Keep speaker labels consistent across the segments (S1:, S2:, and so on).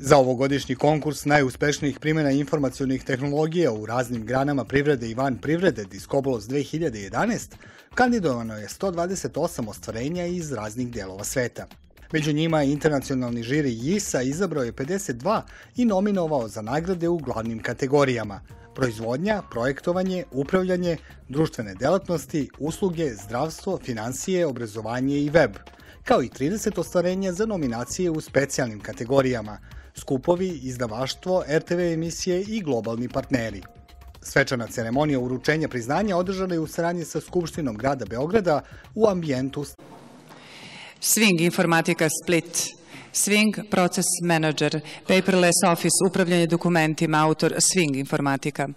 S1: Za ovogodišnji konkurs najuspešnijih primjena informacionih tehnologija u raznim granama privrede i van privrede Discobolos 2011 kandidovano je 128 ostvarenja iz raznih dijelova sveta. Među njima internacionalni žiri JIS-a izabrao je 52 i nominovao za nagrade u glavnim kategorijama: proizvodnja, projektovanje, upravljanje, društvene delatnosti, usluge, zdravstvo, finansije, obrazovanje i web, kao i 30 ostvarenja za nominacije u specijalnim kategorijama: skupovi, izdavaštvo, RTV emisije i globalni partneri. Svečana ceremonija uručenja priznanja održana je u saradnji sa Skupštinom grada Beograda u ambijentu
S2: Swing informatika Split, Swing Process Manager, Paperless Office, upravljanje dokumentima, autor Swing informatika.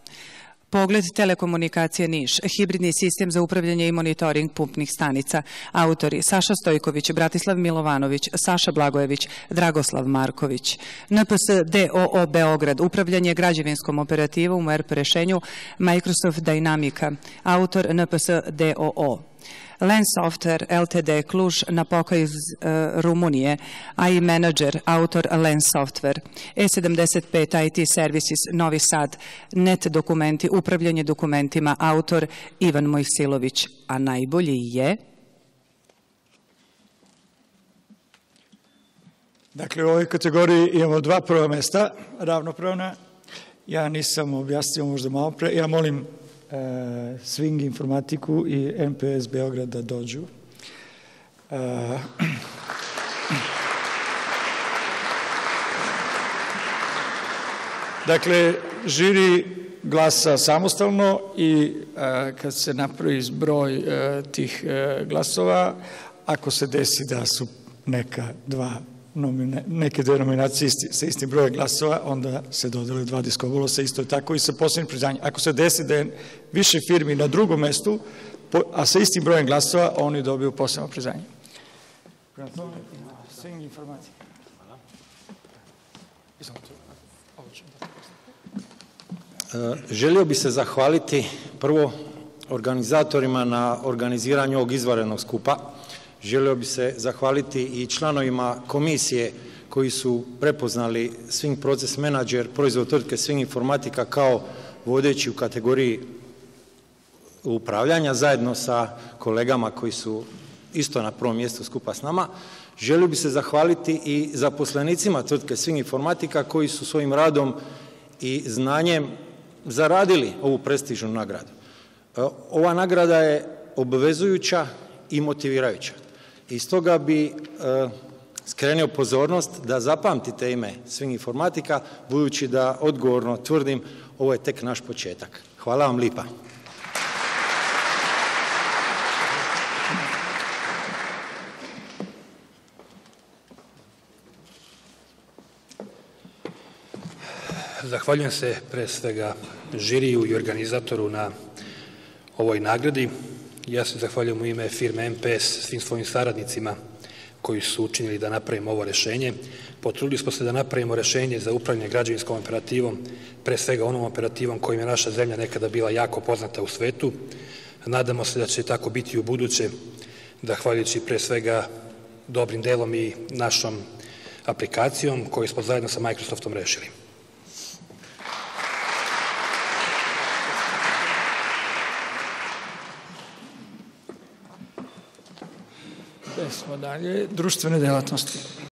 S2: Pogled telekomunikacije Niš, hibridni sistem za upravljanje i monitoring pumpnih stanica, autori Saša Stojković, Bratislav Milovanović, Saša Blagojević, Dragoslav Marković. NPS DOO Beograd, upravljanje građevinskom operativom u ERP rešenju Microsoft Dynamica, autor NPS DOO. Lens Software Ltd. Kluž Napoka iz Rumunije, AI Manager, autor Lens Software. E75 IT Services Novi Sad, Net dokumenti, upravljanje dokumentima, autor Ivan Mojsilović. A najbolji je...
S3: Dakle, u ovoj kategoriji imamo dva prva mesta, ravnopravna. Ja nisam objasnio možda malo pre. Ja molim Swing informatiku i MPS Beograd da dođu. Dakle, žiri glasa samostalno i kad se napravi zbroj tih glasova, ako se desi da su neke dve nominacije sa istim brojem glasova, onda se dodele dva Discobolosa, isto je tako i sa posebnim priznanjem. Ako se desi da je više firmi na drugom mestu, a sa istim brojem glasova, oni dobiju posebno priznanje. Swing informacija.
S4: Želio bi se zahvaliti prvo organizatorima na organiziranju ovog izvanrednog skupa. Želio bi se zahvaliti i članovima komisije koji su prepoznali Swing Process Manager, proizvod tvrtke Swing informatika kao vodeći u kategoriji upravljanja, zajedno sa kolegama koji su isto na prvom mjestu skupa s nama. Želio bi se zahvaliti i zaposlenicima tvrtke Swing informatika koji su svojim radom i znanjem zaradili ovu prestižnu nagradu. Ova nagrada je obvezujuća i motivirajuća. I stoga bi skrenio pozornost da zapamtite ime Swing informatika, budući da odgovorno tvrdim, ovo je tek naš početak. Hvala vam lipa.
S5: Zahvaljujem se pre svega žiriju i organizatoru na ovoj nagradi. Ja se zahvaljujem u ime firme MPS svim svojim saradnicima koji su učinili da napravimo ovo rešenje. Potrudili smo se da napravimo rešenje za upravljanje građevinskom operativom, pre svega onom operativom kojim je naša zemlja nekada bila jako poznata u svetu. Nadamo se da će tako biti u buduće, zahvaljujući pre svega dobrim delom i našom aplikacijom koju smo zajedno sa Microsoftom rešili.
S3: Smo dalje, društvene delatnosti.